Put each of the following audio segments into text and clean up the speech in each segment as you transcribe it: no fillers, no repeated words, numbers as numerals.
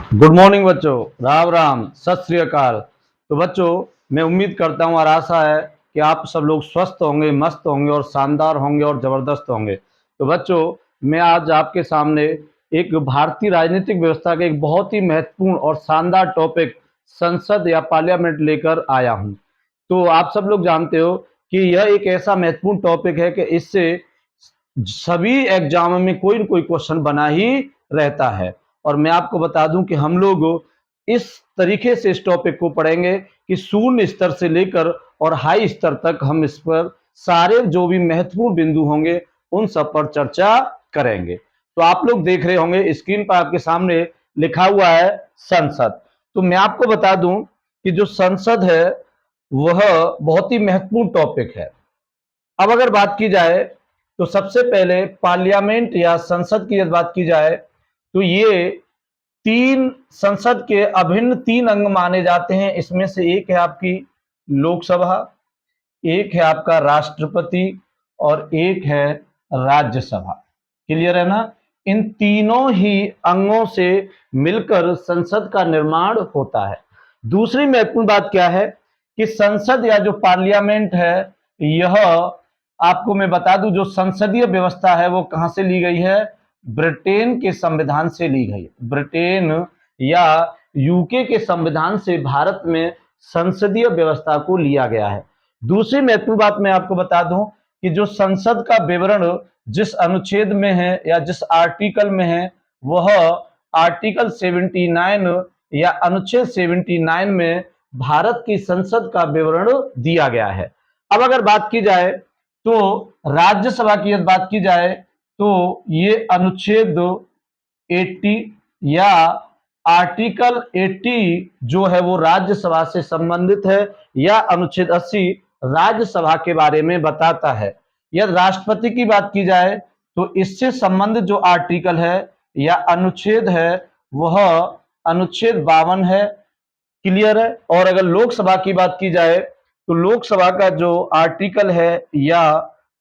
Good morning बच्चों, राम राम, सत श्री अकाल। तो बच्चों, मैं उम्मीद करता हूँ और आशा है कि आप सब लोग स्वस्थ होंगे, मस्त होंगे और शानदार होंगे और ज़बरदस्त होंगे। तो बच्चों, मैं आज आपके सामने एक भारतीय राजनीतिक व्यवस्था के एक बहुत ही महत्वपूर्ण और शानदार टॉपिक संसद या पार्लियामेंट लेकर आया हूँ। तो आप सब लोग जानते हो कि यह एक ऐसा महत्वपूर्ण टॉपिक है कि इससे सभी एग्जाम में कोई न कोई क्वेश्चन बना ही रहता है। और मैं आपको बता दूं कि हम लोग इस तरीके से इस टॉपिक को पढ़ेंगे कि शून्य स्तर से लेकर और हाई स्तर तक हम इस पर सारे जो भी महत्वपूर्ण बिंदु होंगे उन सब पर चर्चा करेंगे। तो आप लोग देख रहे होंगे स्क्रीन पर आपके सामने लिखा हुआ है संसद। तो मैं आपको बता दूं कि जो संसद है वह बहुत ही महत्वपूर्ण टॉपिक है। अब अगर बात की जाए तो सबसे पहले पार्लियामेंट या संसद की यदि बात की जाए तो ये तीन संसद के अभिन्न तीन अंग माने जाते हैं। इसमें से एक है आपकी लोकसभा, एक है आपका राष्ट्रपति और एक है राज्यसभा। क्लियर है ना? इन तीनों ही अंगों से मिलकर संसद का निर्माण होता है। दूसरी महत्वपूर्ण बात क्या है कि संसद या जो पार्लियामेंट है, यह आपको मैं बता दूं, जो संसदीय व्यवस्था है वो कहां से ली गई है? ब्रिटेन के संविधान से ली गई। ब्रिटेन या यूके के संविधान से भारत में संसदीय व्यवस्था को लिया गया है। दूसरी महत्वपूर्ण बात मैं आपको बता दूं कि जो संसद का विवरण जिस अनुच्छेद में है या जिस आर्टिकल में है, वह आर्टिकल 79 या अनुच्छेद 79 में भारत की संसद का विवरण दिया गया है। अब अगर बात की जाए तो राज्यसभा की यदि बात की जाए तो ये अनुच्छेद 80 या आर्टिकल 80 जो है वो राज्यसभा से संबंधित है, या अनुच्छेद 80 राज्यसभा के बारे में बताता है। यदि राष्ट्रपति की बात की जाए तो इससे संबंधित जो आर्टिकल है या अनुच्छेद है वह अनुच्छेद 52 है। क्लियर है? और अगर लोकसभा की बात की जाए तो लोकसभा का जो आर्टिकल है या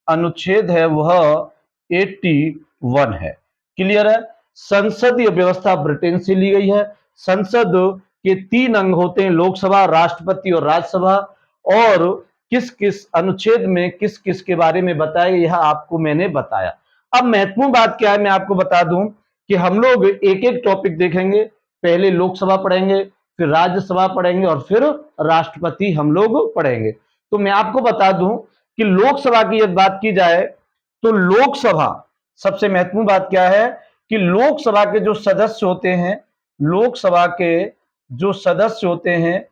अनुच्छेद है वह 81 है। क्लियर है? संसदीय व्यवस्था ब्रिटेन से ली गई है। संसद के तीन अंग होते हैं, लोकसभा, राष्ट्रपति और राज्यसभा। और किस किस अनुच्छेद में किस किस के बारे में बताया, यह आपको मैंने बताया। अब महत्वपूर्ण बात क्या है मैं आपको बता दूं कि हम लोग एक एक टॉपिक देखेंगे। पहले लोकसभा पढ़ेंगे, फिर राज्यसभा पढ़ेंगे और फिर राष्ट्रपति हम लोग पढ़ेंगे। तो मैं आपको बता दूं कि लोकसभा की यदि बात की जाए तो लोकसभा, सबसे महत्वपूर्ण बात क्या है कि लोकसभा के जो सदस्य होते हैं, लोकसभा के जो सदस्य होते हैं,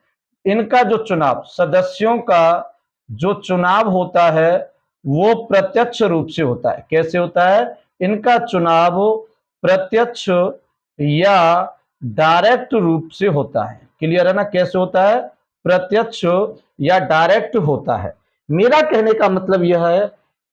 इनका जो चुनाव, सदस्यों का जो चुनाव होता है वो प्रत्यक्ष रूप से होता है। कैसे होता है? इनका चुनाव प्रत्यक्ष या डायरेक्ट रूप से होता है। क्लियर है ना? कैसे होता है? प्रत्यक्ष या डायरेक्ट होता है। मेरा कहने का मतलब यह है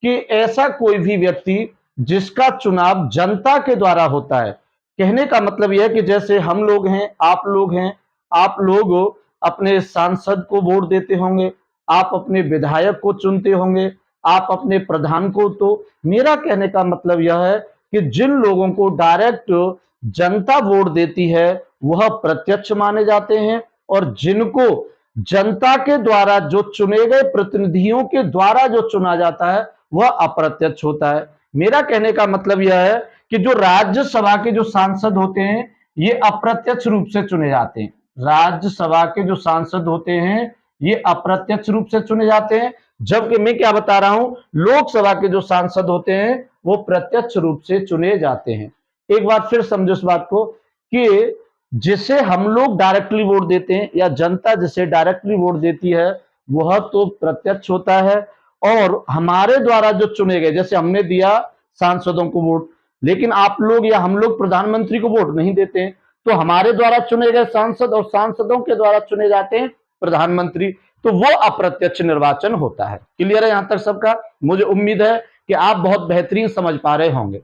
कि ऐसा कोई भी व्यक्ति जिसका चुनाव जनता के द्वारा होता है। कहने का मतलब यह है कि जैसे हम लोग हैं, आप लोग हैं, आप लोग अपने सांसद को वोट देते होंगे, आप अपने विधायक को चुनते होंगे, आप अपने प्रधान को। तो मेरा कहने का मतलब यह है कि जिन लोगों को डायरेक्ट जनता वोट देती है वह प्रत्यक्ष माने जाते हैं, और जिनको जनता के द्वारा जो चुने गए प्रतिनिधियों के द्वारा जो चुना जाता है वह अप्रत्यक्ष होता है। मेरा कहने का मतलब यह है कि जो राज्यसभा के जो सांसद होते हैं ये अप्रत्यक्ष रूप से चुने जाते हैं। राज्यसभा के जो सांसद होते हैं ये अप्रत्यक्ष रूप से चुने जाते हैं, जबकि मैं क्या बता रहा हूं, लोकसभा के जो सांसद होते हैं वो प्रत्यक्ष रूप से चुने जाते हैं। एक बार फिर समझो इस बात को कि जिसे हम लोग डायरेक्टली वोट देते हैं या जनता जिसे डायरेक्टली वोट देती है वह तो प्रत्यक्ष होता है, और हमारे द्वारा जो चुने गए, जैसे हमने दिया सांसदों को वोट, लेकिन आप लोग या हम लोग प्रधानमंत्री को वोट नहीं देते हैं, तो हमारे द्वारा चुने गए सांसद और सांसदों के द्वारा चुने जाते हैं प्रधानमंत्री, तो वो अप्रत्यक्ष निर्वाचन होता है। क्लियर है यहां तक सबका? मुझे उम्मीद है कि आप बहुत बेहतरीन समझ पा रहे होंगे।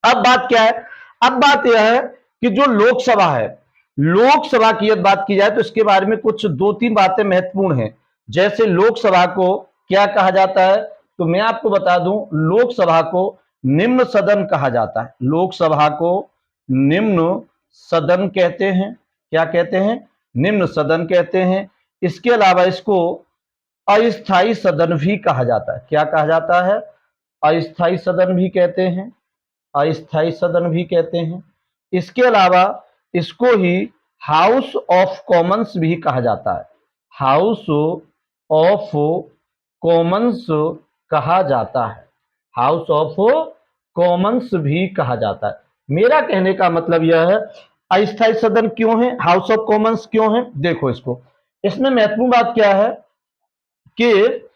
अब बात क्या है? अब बात यह है कि जो लोकसभा है, लोकसभा की यदि बात की जाए तो इसके बारे में कुछ दो तीन बातें महत्वपूर्ण हैं। जैसे लोकसभा को क्या कहा जाता है, तो मैं आपको बता दूं, लोकसभा को निम्न सदन कहा जाता है। लोकसभा को निम्न सदन कहते हैं। क्या कहते हैं? निम्न सदन कहते हैं। इसके अलावा इसको अस्थाई सदन भी कहा जाता है। क्या कहा जाता है? अस्थाई सदन भी कहते हैं। अस्थाई सदन भी कहते हैं। इसके अलावा इसको ही हाउस ऑफ कॉमन्स भी कहा जाता है। हाउस ऑफ कॉमन्स कहा जाता है। हाउस ऑफ कॉमन्स भी कहा जाता है। मेरा कहने का मतलब यह है, अस्थाई सदन क्यों है, हाउस ऑफ कॉमन्स क्यों है? देखो इसको, इसमें महत्वपूर्ण बात क्या है कि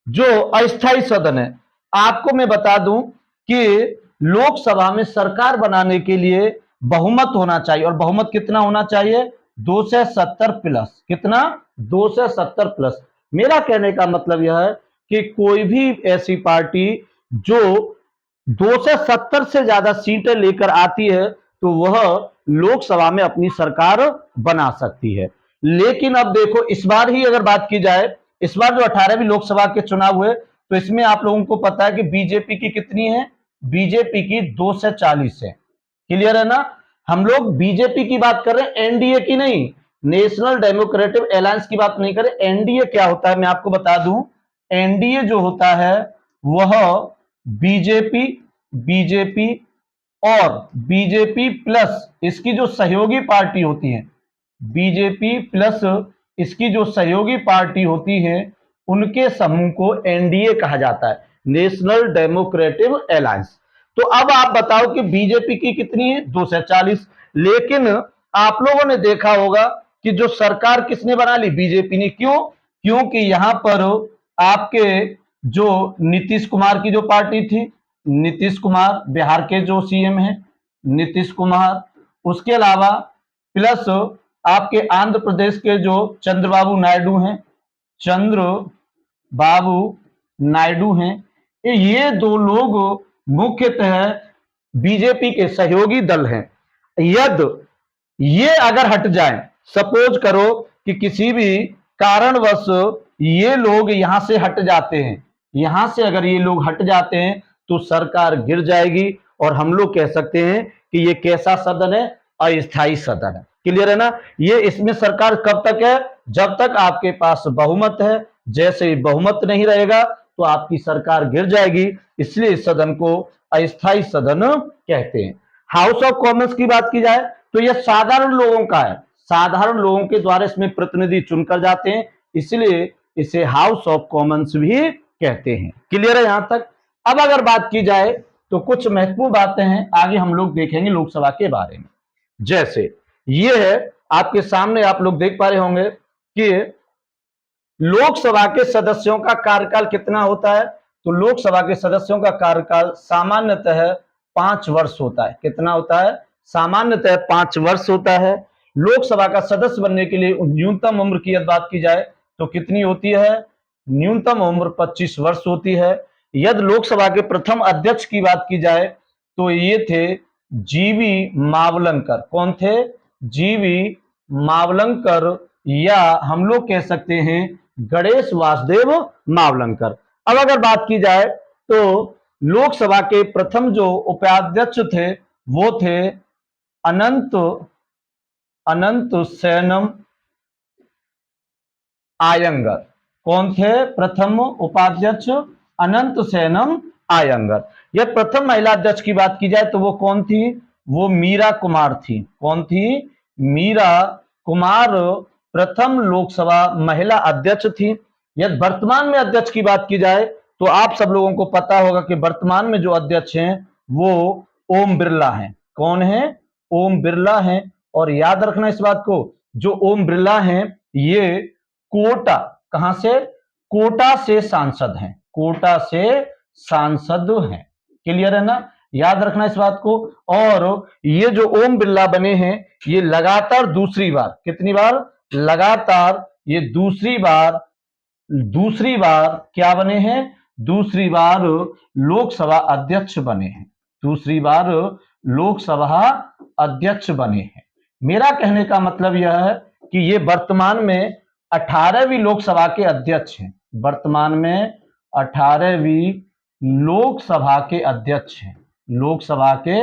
जो अस्थाई सदन है, आपको मैं बता दूं कि लोकसभा में सरकार बनाने के लिए बहुमत होना चाहिए, और बहुमत कितना होना चाहिए? 270 प्लस। कितना? 270 प्लस। मेरा कहने का मतलब यह है कि कोई भी ऐसी पार्टी जो 270 से ज्यादा सीटें लेकर आती है तो वह लोकसभा में अपनी सरकार बना सकती है। लेकिन अब देखो, इस बार ही अगर बात की जाए, इस बार जो 18वीं लोकसभा के चुनाव हुए, तो इसमें आप लोगों को पता है कि बीजेपी की कितनी है? बीजेपी की 240 है। क्लियर है ना? हम लोग बीजेपी की बात कर रहे हैं, एनडीए की नहीं, नेशनल डेमोक्रेटिक अलायंस की बात नहीं कर रहे। एनडीए क्या होता है मैं आपको बता दूं। एनडीए जो होता है वह बीजेपी, बीजेपी और बीजेपी प्लस इसकी जो सहयोगी पार्टी होती है, बीजेपी प्लस इसकी जो सहयोगी पार्टी होती है, उनके समूह को एनडीए कहा जाता है, नेशनल डेमोक्रेटिक अलायंस। तो अब आप बताओ कि बीजेपी की कितनी है? 240। लेकिन आप लोगों ने देखा होगा कि जो सरकार किसने बना ली? बीजेपी ने। क्यों? क्योंकि यहां पर आपके जो नीतीश कुमार की जो पार्टी थी, नीतीश कुमार बिहार के जो सीएम हैं, नीतीश कुमार, उसके अलावा प्लस आपके आंध्र प्रदेश के जो चंद्रबाबू नायडू हैं, चंद्रबाबू नायडू हैं, ये दो लोग मुख्यतः बीजेपी के सहयोगी दल हैं। यदि ये अगर हट जाएं, सपोज करो कि किसी भी कारणवश ये लोग यहां से हट जाते हैं, यहां से अगर ये लोग हट जाते हैं तो सरकार गिर जाएगी, और हम लोग कह सकते हैं कि ये कैसा सदन है? अस्थाई सदन है। क्लियर है ना? ये इसमें सरकार कब तक है? जब तक आपके पास बहुमत है। जैसे ही बहुमत नहीं रहेगा तो आपकी सरकार गिर जाएगी, इसलिए इस सदन को अस्थाई सदन कहते हैं। हाउस ऑफ कॉमन्स की बात की जाए तो यह साधारण लोगों का है, साधारण लोगों के द्वारा इसमें प्रतिनिधि चुनकर जाते हैं, इसलिए इसे हाउस ऑफ कॉमन्स भी कहते हैं। क्लियर है यहां तक? अब अगर बात की जाए तो कुछ महत्वपूर्ण बातें हैं आगे हम लोग देखेंगे लोकसभा के बारे में। जैसे ये है आपके सामने, आप लोग देख पा रहे होंगे कि लोकसभा के सदस्यों का कार्यकाल कितना होता है? तो लोकसभा के सदस्यों का कार्यकाल सामान्यतः 5 वर्ष होता है। कितना होता है? सामान्यतः 5 वर्ष होता है। लोकसभा का सदस्य बनने के लिए न्यूनतम उम्र की बात की जाए तो कितनी होती है? न्यूनतम उम्र 25 वर्ष होती है। यदि लोकसभा के प्रथम अध्यक्ष की बात की जाए तो ये थे जीवी मावलंकर। कौन थे? जीवी मावलंकर, या हम लोग कह सकते हैं गणेश वासुदेव मावलंकर। अब अगर बात की जाए तो लोकसभा के प्रथम जो उपाध्यक्ष थे वो थे अनंत अनंत सैनम आयंगर। कौन थे प्रथम उपाध्यक्ष? अनंत सैनम आयंगर। यह प्रथम महिला अध्यक्ष की बात की जाए तो वो कौन थी? वो मीरा कुमार थी। कौन थी? मीरा कुमार प्रथम लोकसभा महिला अध्यक्ष थी। यदि वर्तमान में अध्यक्ष की बात की जाए तो आप सब लोगों को पता होगा कि वर्तमान में जो अध्यक्ष हैं वो ओम बिरला हैं। कौन है? ओम बिरला हैं। और याद रखना इस बात को, जो ओम बिरला हैं ये कोटा, कहां से? कोटा से सांसद हैं। कोटा से सांसद हैं। क्लियर है ना? याद रखना इस बात को। और ये जो ओम बिरला बने हैं ये लगातार दूसरी बार, कितनी बार? लगातार ये दूसरी बार क्या बने हैं? दूसरी बार लोकसभा अध्यक्ष बने हैं। दूसरी बार लोकसभा अध्यक्ष बने हैं। मेरा कहने का मतलब यह है कि ये वर्तमान में 18वीं लोकसभा के अध्यक्ष हैं। वर्तमान में 18वीं लोकसभा के अध्यक्ष हैं। लोकसभा के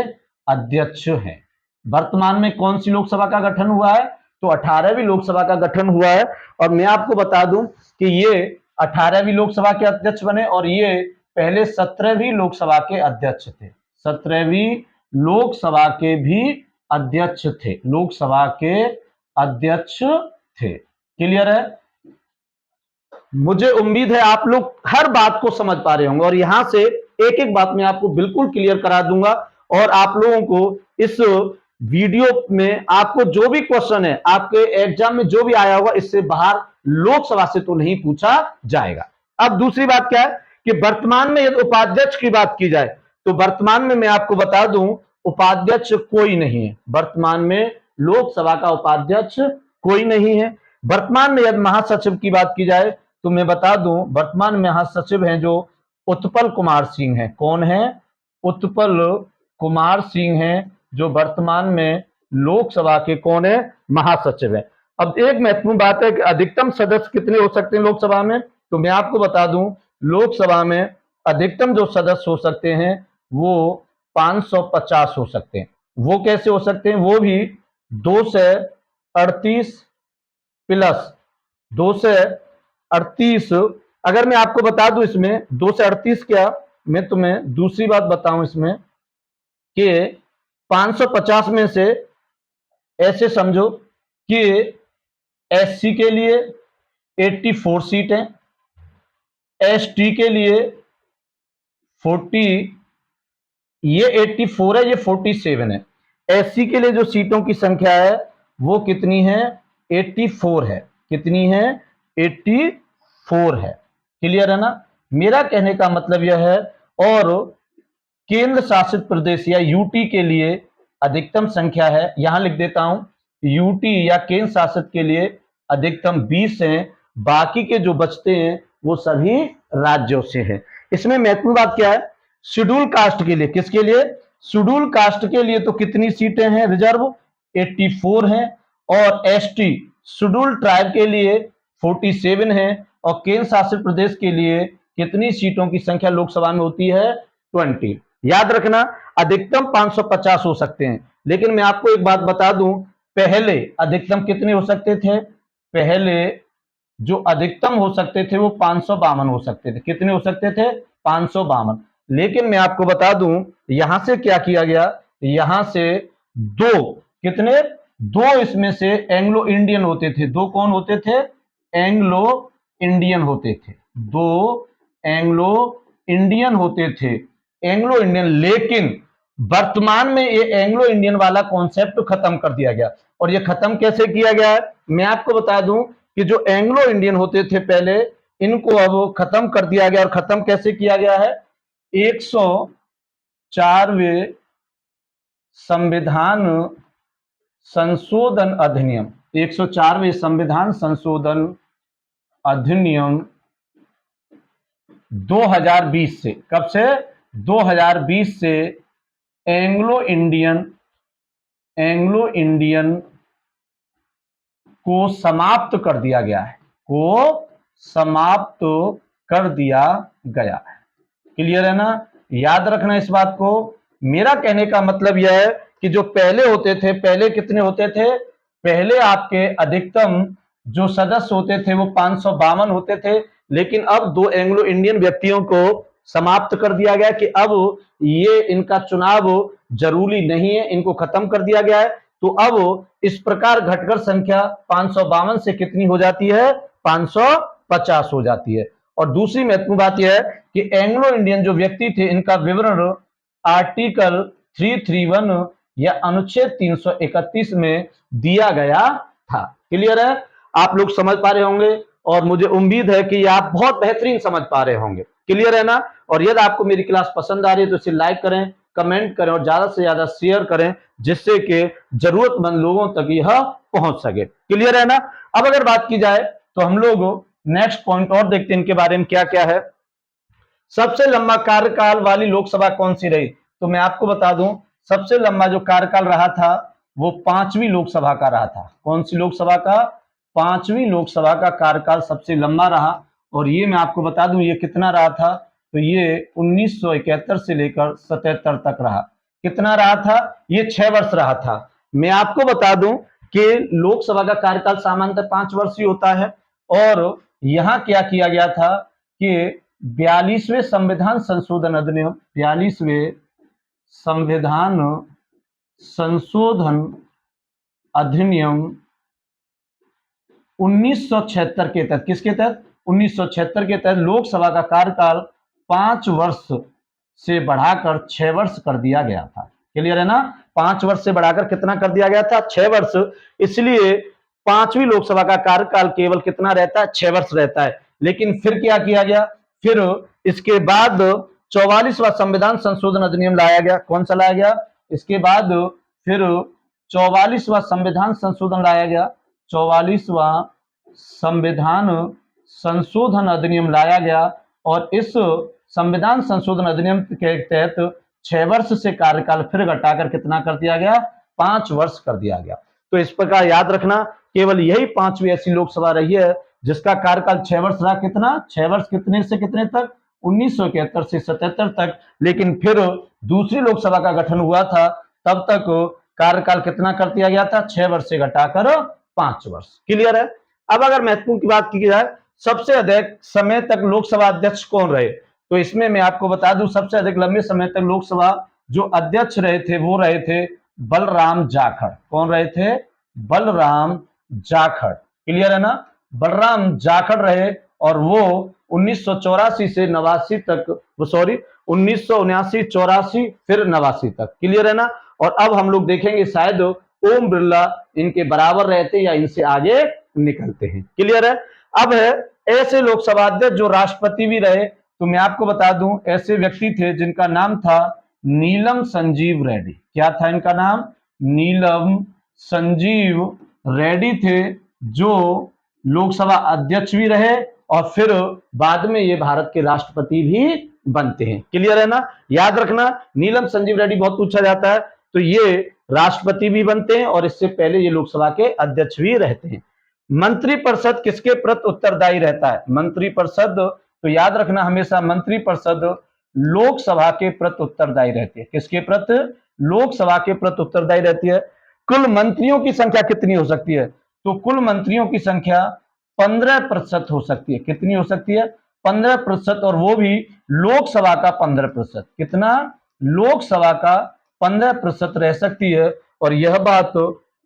अध्यक्ष हैं। वर्तमान में कौन सी लोकसभा का गठन हुआ है? तो 18वीं लोकसभा का गठन हुआ है। और मैं आपको बता दूं कि ये 18वीं लोकसभा के अध्यक्ष बने और ये पहले 17वीं लोकसभा के अध्यक्ष थे। 17वीं लोकसभा के भी अध्यक्ष थे, लोकसभा के अध्यक्ष थे। क्लियर है? मुझे उम्मीद है आप लोग हर बात को समझ पा रहे होंगे और यहां से एक एक बात मैं आपको बिल्कुल क्लियर करा दूंगा। और आप लोगों को इस वीडियो में आपको जो भी क्वेश्चन है आपके एग्जाम में जो भी आया होगा इससे बाहर लोकसभा से तो नहीं पूछा जाएगा। अब दूसरी बात क्या है कि वर्तमान में यदि उपाध्यक्ष की बात की जाए तो वर्तमान में मैं आपको बता दूं उपाध्यक्ष कोई नहीं है। वर्तमान में लोकसभा का उपाध्यक्ष कोई नहीं है। वर्तमान में यदि महासचिव की बात की जाए तो मैं बता दूं वर्तमान में महासचिव हैं जो उत्पल कुमार सिंह हैं। कौन है? उत्पल कुमार सिंह हैं जो वर्तमान में लोकसभा के कौन है? महासचिव है। अब एक महत्वपूर्ण बात है कि अधिकतम सदस्य कितने हो सकते हैं लोकसभा में? तो मैं आपको बता दूं लोकसभा में अधिकतम जो सदस्य हो सकते हैं वो 550 हो सकते हैं। वो कैसे हो सकते हैं? वो भी 238 प्लस 238। अगर मैं आपको बता दूं इसमें 238 क्या, मैं तुम्हें दूसरी बात बताऊं इसमें कि 550 में से ऐसे समझो कि एससी के लिए 84 सीटें, एसटी के लिए 40, ये 84 है, ये 47 है। एससी के लिए जो सीटों की संख्या है वो कितनी है? 84 है। कितनी है? 84 है। क्लियर है ना? मेरा कहने का मतलब यह है। और केंद्र शासित प्रदेश या यूटी के लिए अधिकतम संख्या है, यहां लिख देता हूं, यूटी या केंद्र शासित के लिए अधिकतम 20 हैं। बाकी के जो बचते हैं वो सभी राज्यों से हैं। इसमें महत्वपूर्ण बात क्या है? शेड्यूल कास्ट के लिए, किसके लिए? शेड्यूल कास्ट के लिए तो कितनी सीटें हैं? रिजर्व 84 हैं। और एसटी शेड्यूल ट्राइब के लिए 47 है। और केंद्र शासित प्रदेश के लिए कितनी सीटों की संख्या लोकसभा में होती है? 20। याद रखना अधिकतम 550 हो सकते हैं। लेकिन मैं आपको एक बात बता दूं, पहले अधिकतम कितने हो सकते थे? पहले जो अधिकतम हो सकते थे वो 552 हो सकते थे। कितने हो सकते थे? 552। लेकिन मैं आपको बता दूं यहां से क्या किया गया, यहां से दो, कितने? दो इसमें से एंग्लो इंडियन होते थे। दो कौन होते थे? एंग्लो इंडियन होते थे। दो एंग्लो इंडियन होते थे, एंग्लो इंडियन। लेकिन वर्तमान में ये एंग्लो इंडियन वाला कॉन्सेप्ट खत्म कर दिया गया। और ये खत्म कैसे किया गया है मैं आपको बता दूं कि जो एंग्लो इंडियन होते थे पहले, इनको अब खत्म कर दिया गया। और खत्म कैसे किया गया है? 104वें संविधान संशोधन अधिनियम, 104वें संविधान संशोधन अधिनियम 2020 से, कब से? 2020 से एंग्लो इंडियन को समाप्त कर दिया गया है। को समाप्त कर दिया गया है। क्लियर है ना? याद रखना इस बात को। मेरा कहने का मतलब यह है कि जो पहले होते थे, पहले कितने होते थे? पहले आपके अधिकतम जो सदस्य होते थे वो 552 होते थे। लेकिन अब दो एंग्लो इंडियन व्यक्तियों को समाप्त कर दिया गया कि अब ये इनका चुनाव जरूरी नहीं है, इनको खत्म कर दिया गया है। तो अब इस प्रकार घटकर संख्या 552 से कितनी हो जाती है? 550 हो जाती है। और दूसरी महत्वपूर्ण बात यह है कि एंग्लो इंडियन जो व्यक्ति थे इनका विवरण आर्टिकल 331 या अनुच्छेद 331 में दिया गया था। क्लियर है? आप लोग समझ पा रहे होंगे और मुझे उम्मीद है कि आप बहुत बेहतरीन समझ पा रहे होंगे। क्लियर है ना? और यदि आपको मेरी क्लास पसंद आ रही है तो इसे लाइक करें, कमेंट करें और ज्यादा से ज्यादा शेयर करें, जिससे कि जरूरतमंद लोगों तक यह पहुंच सके। क्लियर है ना? अब अगर बात की जाए तो हम लोग नेक्स्ट पॉइंट और देखते हैं इनके बारे में क्या क्या है। सबसे लंबा कार्यकाल वाली लोकसभा कौन सी रही? तो मैं आपको बता दूं सबसे लंबा जो कार्यकाल रहा था वो 5वीं लोकसभा का रहा था। कौन सी लोकसभा का? 5वीं लोकसभा का कार्यकाल सबसे लंबा रहा। और ये मैं आपको बता दूं ये कितना रहा था? तो ये 1971 से लेकर 77 तक रहा। कितना रहा था? ये 6 वर्ष रहा था। मैं आपको बता दूं कि लोकसभा का कार्यकाल सामान्यतः 5 वर्ष ही होता है। और यहां क्या किया गया था कि 42वें संविधान संशोधन अधिनियम, 42वें संविधान संशोधन अधिनियम 1976 के तहत, किसके तहत? 1976 के तहत लोकसभा का कार्यकाल 5 वर्ष से बढ़ाकर 6 वर्ष कर दिया गया था। क्लियर है ना? 5 वर्ष से बढ़ाकर कितना कर दिया गया था? 6 वर्ष। इसलिए 5वीं लोकसभा का कार्यकाल केवल कितना रहता है? 6 वर्ष रहता है। लेकिन फिर क्या किया गया? फिर इसके बाद 44वां संविधान संशोधन अधिनियम लाया गया। कौन सा लाया गया? इसके बाद फिर 44वां संविधान संशोधन लाया गया। 44वां संविधान संशोधन अधिनियम लाया गया और इस संविधान संशोधन अधिनियम के तहत 6 वर्ष से कार्यकाल फिर घटाकर कितना कर दिया गया? 5 वर्ष कर दिया गया। तो इस प्रकार याद रखना, केवल यही 5वीं ऐसी लोकसभा रही है जिसका कार्यकाल 6 वर्ष रहा। कितना? 6 वर्ष। कितने से कितने तक? 1971 से 77 तक। लेकिन फिर दूसरी लोकसभा का गठन हुआ था, तब तक कार्यकाल कितना कर दिया गया था? 6 वर्ष से घटाकर 5 वर्ष। क्लियर है? अब अगर महत्वपूर्ण की बात की जाए, सबसे अधिक समय तक लोकसभा अध्यक्ष कौन रहे? तो इसमें मैं आपको बता दूं, सबसे अधिक लंबे समय तक लोकसभा जो अध्यक्ष रहे थे वो रहे थे बलराम जाखड़। कौन रहे थे? बलराम जाखड़। क्लियर है ना? बलराम जाखड़ रहे और वो 1984 से 89 तक, वो सॉरी 1979, 84 फिर 89 तक। क्लियर है ना? और अब हम लोग देखेंगे शायद ओम बिरला इनके बराबर रहते या इनसे आगे निकलते हैं। क्लियर है? अब है ऐसे लोकसभा अध्यक्ष जो राष्ट्रपति भी रहे। तो मैं आपको बता दूं, ऐसे व्यक्ति थे जिनका नाम था नीलम संजीव रेड्डी। क्या था इनका नाम? नीलम संजीव रेड्डी थे, जो लोकसभा अध्यक्ष भी रहे और फिर बाद में ये भारत के राष्ट्रपति भी बनते हैं। क्लियर है ना? याद रखना, नीलम संजीव रेड्डी बहुत पूछा जाता है। तो ये राष्ट्रपति भी बनते हैं और इससे पहले ये लोकसभा के अध्यक्ष भी रहते हैं। मंत्रिपरिषद किसके प्रति उत्तरदायी रहता है? मंत्रिपरिषद, तो याद रखना हमेशा मंत्रिपरिषद लोकसभा के प्रति उत्तरदायी रहती है। किसके प्रति? लोकसभा के प्रति उत्तरदायी रहती है। कुल मंत्रियों की संख्या कितनी हो सकती है? तो कुल मंत्रियों की संख्या 15% हो सकती है। कितनी हो सकती है? 15%, और वो भी लोकसभा का 15%। कितना? लोकसभा का 15% रह सकती है। और यह बात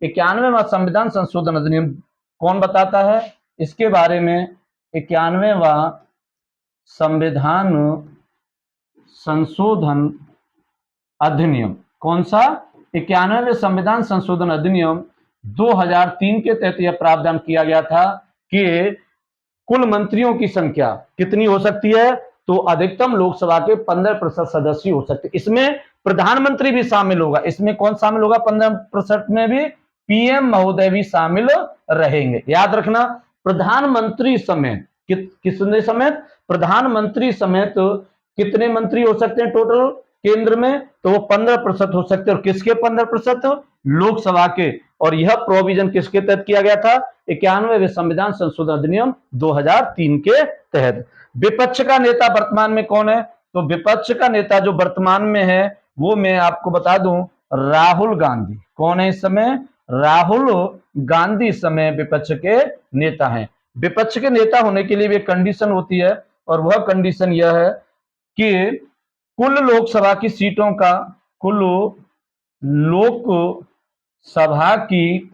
91वां संविधान संशोधन अधिनियम कौन बताता है? इसके बारे में 91वां संविधान संशोधन अधिनियम, कौन सा? 91वें संविधान संशोधन अधिनियम 2003 के तहत यह प्रावधान किया गया था कि कुल मंत्रियों की संख्या कितनी हो सकती है? तो अधिकतम लोकसभा के 15% सदस्य हो सकते। इसमें प्रधानमंत्री भी शामिल होगा। इसमें कौन शामिल होगा? 15% में भी पीएम महोदय भी शामिल रहेंगे। याद रखना, प्रधानमंत्री समेत किसने समेत? प्रधानमंत्री समेत कितने मंत्री हो सकते हैं टोटल केंद्र में? तो वो 15% हो सकते हैं। और किसके 15%? लोकसभा के। और यह प्रोविजन किसके तहत किया गया था? 91वें संविधान संशोधन अधिनियम 2003 के तहत। विपक्ष का नेता वर्तमान में कौन है? तो विपक्ष का नेता जो वर्तमान में है वो मैं आपको बता दूं, राहुल गांधी। कौन है इस समय? राहुल गांधी इस समय विपक्ष के नेता हैं। विपक्ष के नेता होने के लिए भी एक कंडीशन होती है, और वह कंडीशन यह है कि कुल लोकसभा की सीटों का, कुल लोकसभा की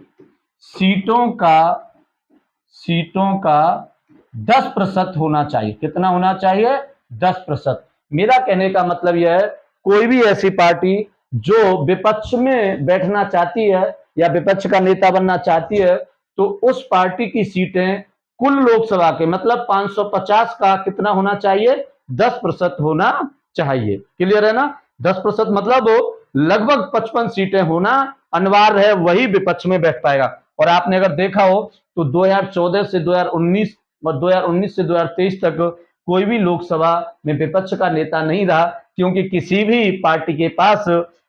सीटों का 10% होना चाहिए। कितना होना चाहिए? 10%। मेरा कहने का मतलब यह है, कोई भी ऐसी पार्टी जो विपक्ष में बैठना चाहती है या विपक्ष का नेता बनना चाहती है, तो उस पार्टी की सीटें कुल लोकसभा के मतलब 550 का कितना होना चाहिए? 10% होना चाहिए। क्लियर है ना? 10% मतलब लगभग 55 सीटें होना अनिवार्य है, वही विपक्ष में बैठ पाएगा। और आपने अगर देखा हो तो 2014 से 2019 और 2019 से 2023 तक कोई भी लोकसभा में विपक्ष का नेता नहीं रहा, क्योंकि किसी भी पार्टी के पास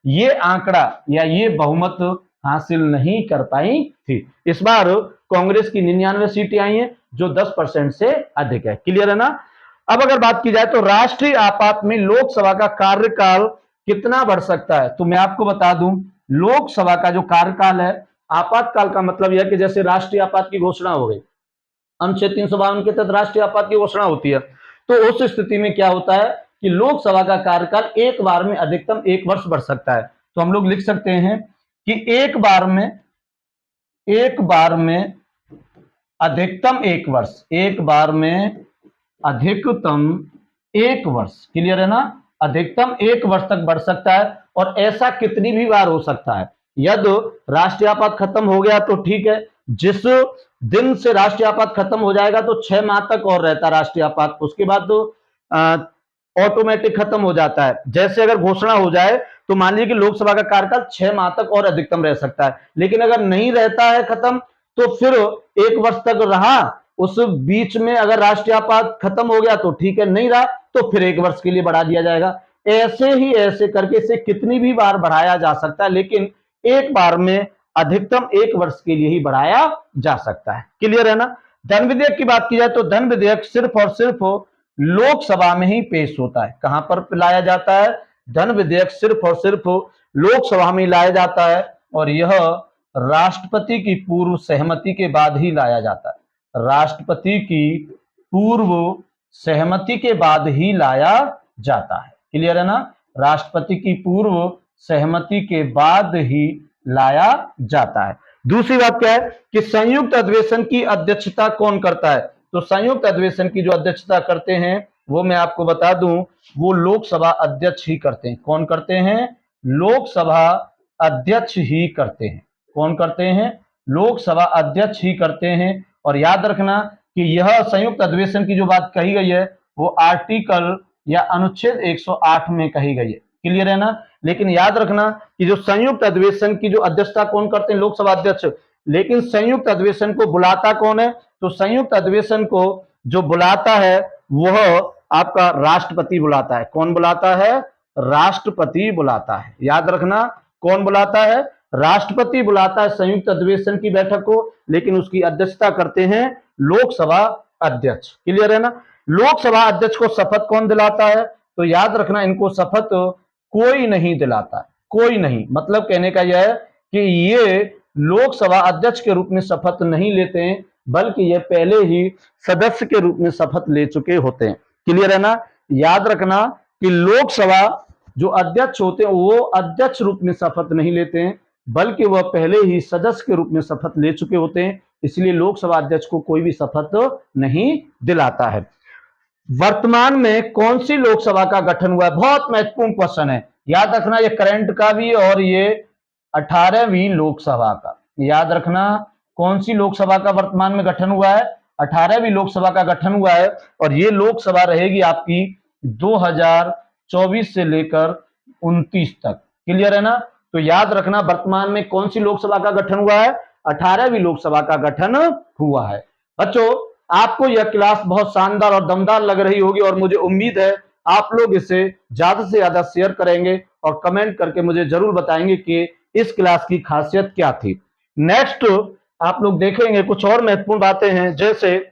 ये आंकड़ा या ये बहुमत हासिल नहीं कर पाई थी। इस बार कांग्रेस की 99 सीटें आई हैं, जो 10% से अधिक है। क्लियर है ना? अब अगर बात की जाए तो राष्ट्रीय आपात में लोकसभा का कार्यकाल कितना बढ़ सकता है? तो मैं आपको बता दूं, लोकसभा का जो कार्यकाल है, आपातकाल का मतलब यह कि जैसे राष्ट्रीय आपात की घोषणा हो गई, अनुच्छेद 352 के तहत राष्ट्रीय आपात की घोषणा होती है, तो उस स्थिति में क्या होता है कि लोकसभा का कार्यकाल एक बार में अधिकतम 1 वर्ष बढ़ सकता है। तो हम लोग लिख सकते हैं कि एक बार में अधिकतम 1 वर्ष, एक बार में अधिकतम 1 वर्ष, क्लियर है ना, अधिकतम 1 वर्ष तक बढ़ सकता है। और ऐसा कितनी भी बार हो सकता है। यदि राष्ट्रीय आपात खत्म हो गया तो ठीक है, जिस दिन से राष्ट्रीय आपात खत्म हो जाएगा तो 6 माह तक और रहता है राष्ट्रीय आपात, उसके बाद तो ऑटोमेटिक खत्म हो जाता है। जैसे अगर घोषणा हो जाए तो मान लीजिए कि लोकसभा का कार्यकाल 6 माह तक और अधिकतम रह सकता है, लेकिन अगर नहीं रहता है खत्म तो फिर 1 वर्ष तक रहा, उस बीच में अगर राष्ट्रीय आपात खत्म हो गया तो ठीक है, नहीं रहा तो फिर 1 वर्ष के लिए बढ़ा दिया जाएगा। ऐसे करके इसे कितनी भी बार बढ़ाया जा सकता है, लेकिन एक बार में अधिकतम 1 वर्ष के लिए ही बढ़ाया जा सकता है। क्लियर है ना। धन विधेयक की बात की जाए तो धन विधेयक सिर्फ और सिर्फ लोकसभा में ही पेश होता है। कहां पर लाया जाता है? धन विधेयक सिर्फ और सिर्फ लोकसभा में लाया जाता है, और यह राष्ट्रपति की पूर्व सहमति के बाद ही लाया जाता है। राष्ट्रपति की पूर्व सहमति के बाद ही लाया जाता है। क्लियर है ना। राष्ट्रपति की पूर्व सहमति के बाद ही लाया जाता है। दूसरी बात क्या है कि संयुक्त अधिवेशन की अध्यक्षता कौन करता है? तो संयुक्त अधिवेशन की जो अध्यक्षता करते हैं वो मैं आपको बता दूं, वो लोकसभा अध्यक्ष ही करते हैं। कौन करते हैं? लोकसभा अध्यक्ष ही करते हैं। कौन करते हैं? लोकसभा अध्यक्ष ही करते हैं। और याद रखना कि यह संयुक्त अधिवेशन की जो बात कही गई है वो आर्टिकल या अनुच्छेद 108 में कही गई है। क्लियर है ना। लेकिन याद रखना कि जो संयुक्त अधिवेशन की जो अध्यक्षता कौन करते हैं? लोकसभा अध्यक्ष। लेकिन संयुक्त अधिवेशन को बुलाता कौन है? तो संयुक्त अधिवेशन को जो बुलाता है वह आपका राष्ट्रपति बुलाता है। कौन बुलाता है? राष्ट्रपति बुलाता है। याद रखना, कौन बुलाता है? राष्ट्रपति बुलाता है संयुक्त अधिवेशन की बैठक को, लेकिन उसकी अध्यक्षता करते हैं लोकसभा अध्यक्ष। क्लियर है ना। लोकसभा अध्यक्ष को शपथ कौन दिलाता है? तो याद रखना, इनको शपथ कोई नहीं दिलाता। कोई नहीं, मतलब कहने का यह है कि ये लोकसभा अध्यक्ष के रूप में शपथ नहीं लेते हैं, बल्कि ये पहले ही सदस्य के रूप में शपथ ले चुके होते हैं। क्लियर है ना। याद रखना कि लोकसभा जो अध्यक्ष होते हैं वो अध्यक्ष रूप में शपथ नहीं लेते हैं, बल्कि वह पहले ही सदस्य के रूप में शपथ ले चुके होते हैं। इसलिए लोकसभा अध्यक्ष को कोई भी शपथ नहीं दिलाता है। वर्तमान में कौन सी लोकसभा का गठन हुआ है? बहुत महत्वपूर्ण क्वेश्चन है। याद रखना, ये करंट का भी और ये 18वीं लोकसभा का। याद रखना, कौन सी लोकसभा का वर्तमान में गठन हुआ है? 18वीं लोकसभा का गठन हुआ है, और ये लोकसभा रहेगी आपकी 2024 से लेकर 29 तक। क्लियर है ना। तो याद रखना, वर्तमान में कौन सी लोकसभा का गठन हुआ है? 18वीं लोकसभा का गठन हुआ है। बच्चों, आपको यह क्लास बहुत शानदार और दमदार लग रही होगी, और मुझे उम्मीद है आप लोग इसे ज्यादा से ज्यादा शेयर करेंगे और कमेंट करके मुझे जरूर बताएंगे कि इस क्लास की खासियत क्या थी। नेक्स्ट आप लोग देखेंगे कुछ और महत्वपूर्ण बातें हैं, जैसे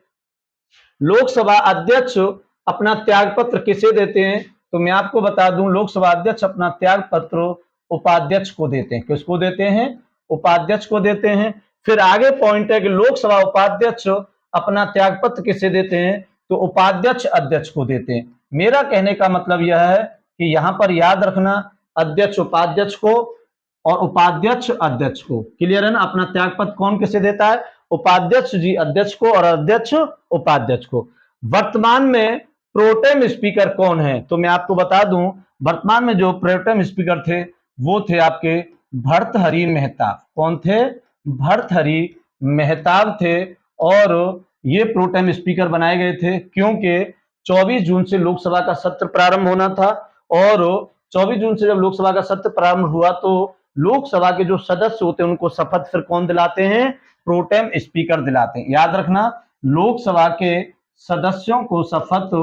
लोकसभा अध्यक्ष अपना त्याग पत्र किसे देते हैं? तो मैं आपको बता दूं, लोकसभा अध्यक्ष अपना त्याग पत्र उपाध्यक्ष को देते हैं। किसको देते हैं? उपाध्यक्ष को देते हैं। फिर आगे पॉइंट है कि लोकसभा उपाध्यक्ष अपना त्याग पत्र किसे देते हैं? तो उपाध्यक्ष अध्यक्ष को देते हैं। मेरा कहने का मतलब यह है कि यहां पर याद रखना, अध्यक्ष उपाध्यक्ष को और उपाध्यक्ष अध्यक्ष को। क्लियर है ना। अपना त्याग पत्र कौन किसे देता है? उपाध्यक्ष जी अध्यक्ष को और अध्यक्ष उपाध्यक्ष को। वर्तमान में प्रोटेम स्पीकर कौन है? तो मैं आपको बता दूं, वर्तमान में जो प्रोटेम स्पीकर थे वो थे आपके भर्तृहरि मेहताब। कौन थे? भर्तृहरि मेहताब थे। और ये प्रोटेम स्पीकर बनाए गए थे क्योंकि 24 जून से लोकसभा का सत्र प्रारंभ होना था, और 24 जून से जब लोकसभा का सत्र प्रारंभ हुआ तो लोकसभा के जो सदस्य होते हैं उनको शपथ फिर कौन दिलाते हैं? प्रोटेम स्पीकर दिलाते हैं। याद रखना, लोकसभा के सदस्यों को शपथ,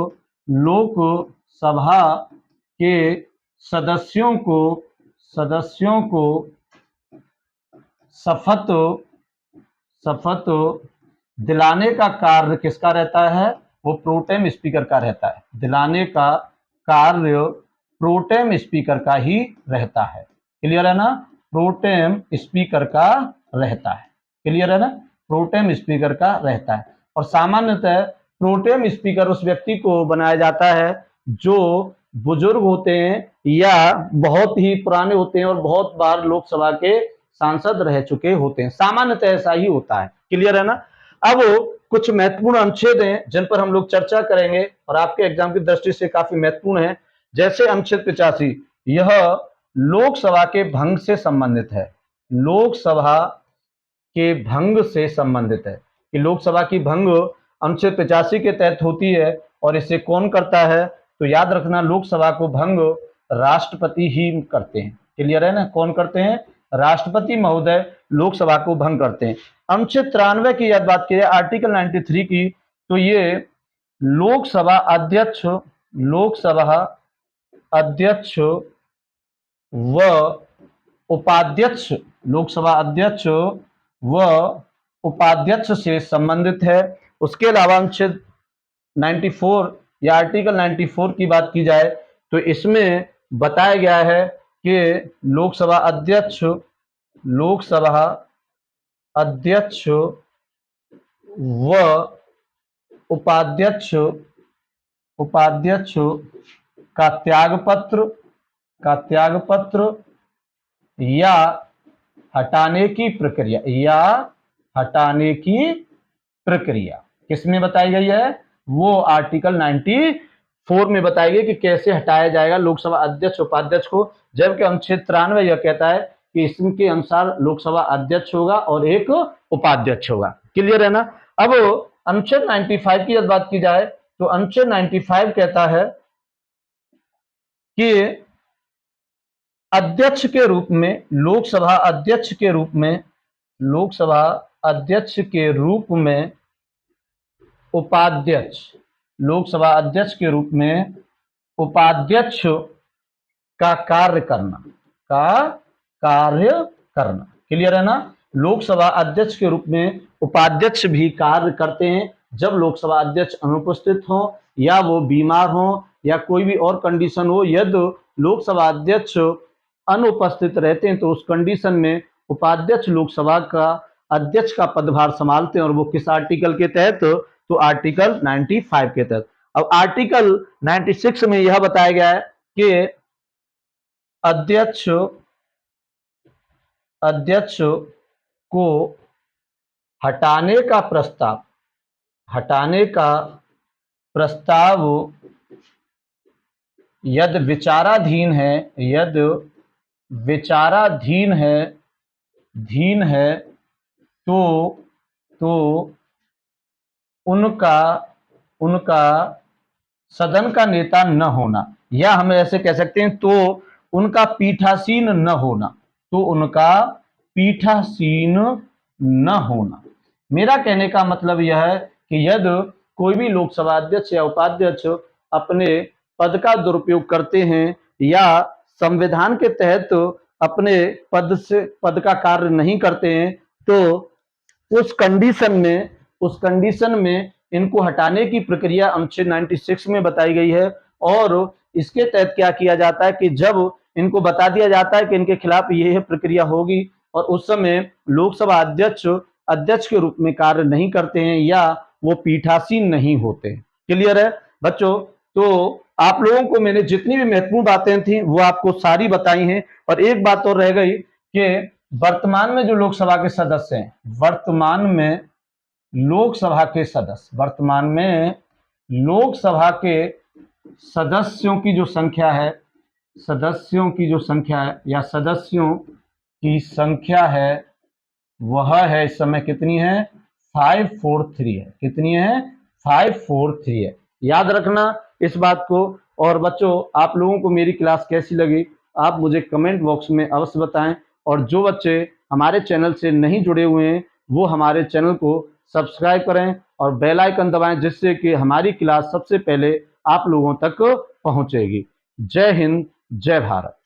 लोकसभा के सदस्यों को शपथ दिलाने का कार्य किसका रहता है? वो प्रोटेम स्पीकर का रहता है। दिलाने का कार्य प्रोटेम स्पीकर का ही रहता है। क्लियर है ना। प्रोटेम स्पीकर का रहता है। क्लियर है ना, प्रोटेम स्पीकर का रहता है। और सामान्यतः प्रोटेम स्पीकर उस व्यक्ति को बनाया जाता है जो बुजुर्ग होते हैं या बहुत ही पुराने होते हैं और बहुत बार लोकसभा के सांसद रह चुके होते हैं। सामान्यतः ऐसा ही होता है। क्लियर है ना। अब कुछ महत्वपूर्ण अनुच्छेद हैं जिन पर हम लोग चर्चा करेंगे और आपके एग्जाम की दृष्टि से काफी महत्वपूर्ण है। जैसे अनुच्छेद 85, यह लोकसभा के भंग से संबंधित है। लोकसभा के भंग से संबंधित है कि लोकसभा की भंग अनुच्छेद 85 के तहत होती है और इसे कौन करता है, तो याद रखना लोकसभा को भंग राष्ट्रपति ही करते हैं। क्लियर है ना, कौन करते हैं, राष्ट्रपति महोदय लोकसभा को भंग करते हैं। अनुच्छेद 93 की यदि बात की जाए, आर्टिकल 93 की, तो ये लोकसभा अध्यक्ष व उपाध्यक्ष, लोकसभा अध्यक्ष व उपाध्यक्ष से संबंधित है। उसके अलावा अनुच्छेद 94 या आर्टिकल 94 की बात की जाए तो इसमें बताया गया है कि लोकसभा अध्यक्ष व उपाध्यक्ष का त्यागपत्र या हटाने की प्रक्रिया किसमें बताई गई है, वो आर्टिकल 94 में बताई गई कि कैसे हटाया जाएगा लोकसभा अध्यक्ष उपाध्यक्ष को। जबकि अनुच्छेद 93 यह कहता है कि इसके अनुसार लोकसभा अध्यक्ष होगा और एक उपाध्यक्ष होगा। क्लियर है ना। अब अनुच्छेद 95 की बात की जाए तो अनुच्छेद 95 कहता है कि अध्यक्ष के रूप में लोकसभा अध्यक्ष के रूप में उपाध्यक्ष का कार्य करना। क्लियर है ना। लोकसभा अध्यक्ष के रूप में उपाध्यक्ष भी कार्य करते हैं जब लोकसभा अध्यक्ष अनुपस्थित हो या वो बीमार हो या कोई भी और कंडीशन हो। यदि लोकसभा अध्यक्ष अनुपस्थित रहते हैं तो उस कंडीशन में उपाध्यक्ष लोकसभा का अध्यक्ष का पदभार संभालते हैं और वो किस आर्टिकल के तहत, तो आर्टिकल 95 के तहत। अब आर्टिकल 96 में यह बताया गया है कि अध्यक्ष को हटाने का प्रस्ताव यदि विचाराधीन है तो उनका सदन का नेता न होना, या हम ऐसे कह सकते हैं तो उनका पीठासीन न होना। मेरा कहने का मतलब यह है कि यदि कोई भी लोकसभा अध्यक्ष या उपाध्यक्ष अपने पद का दुरुपयोग करते हैं या संविधान के तहत अपने पद का कार्य नहीं करते हैं तो उस कंडीशन में इनको हटाने की प्रक्रिया अनुच्छेद 96 में बताई गई है। और इसके तहत क्या किया जाता है कि जब इनको बता दिया जाता है कि इनके खिलाफ यह प्रक्रिया होगी और उस समय लोकसभा अध्यक्ष के रूप में कार्य नहीं करते हैं या वो पीठासीन नहीं होते। क्लियर है बच्चों। तो आप लोगों को मैंने जितनी भी महत्वपूर्ण बातें थी वो आपको सारी बताई हैं। और एक बात और रह गई कि वर्तमान में जो लोकसभा के सदस्य हैं, वर्तमान में लोकसभा के सदस्यों की जो संख्या है या सदस्यों की संख्या है वह है इस समय कितनी है, 543 है। कितनी है, 543 है। याद रखना इस बात को। और बच्चों आप लोगों को मेरी क्लास कैसी लगी आप मुझे कमेंट बॉक्स में अवश्य बताएं। और जो बच्चे हमारे चैनल से नहीं जुड़े हुए हैं वो हमारे चैनल को सब्सक्राइब करें और बेल आइकन दबाएं जिससे कि हमारी क्लास सबसे पहले आप लोगों तक पहुंचेगी। जय हिंद, जय भारत।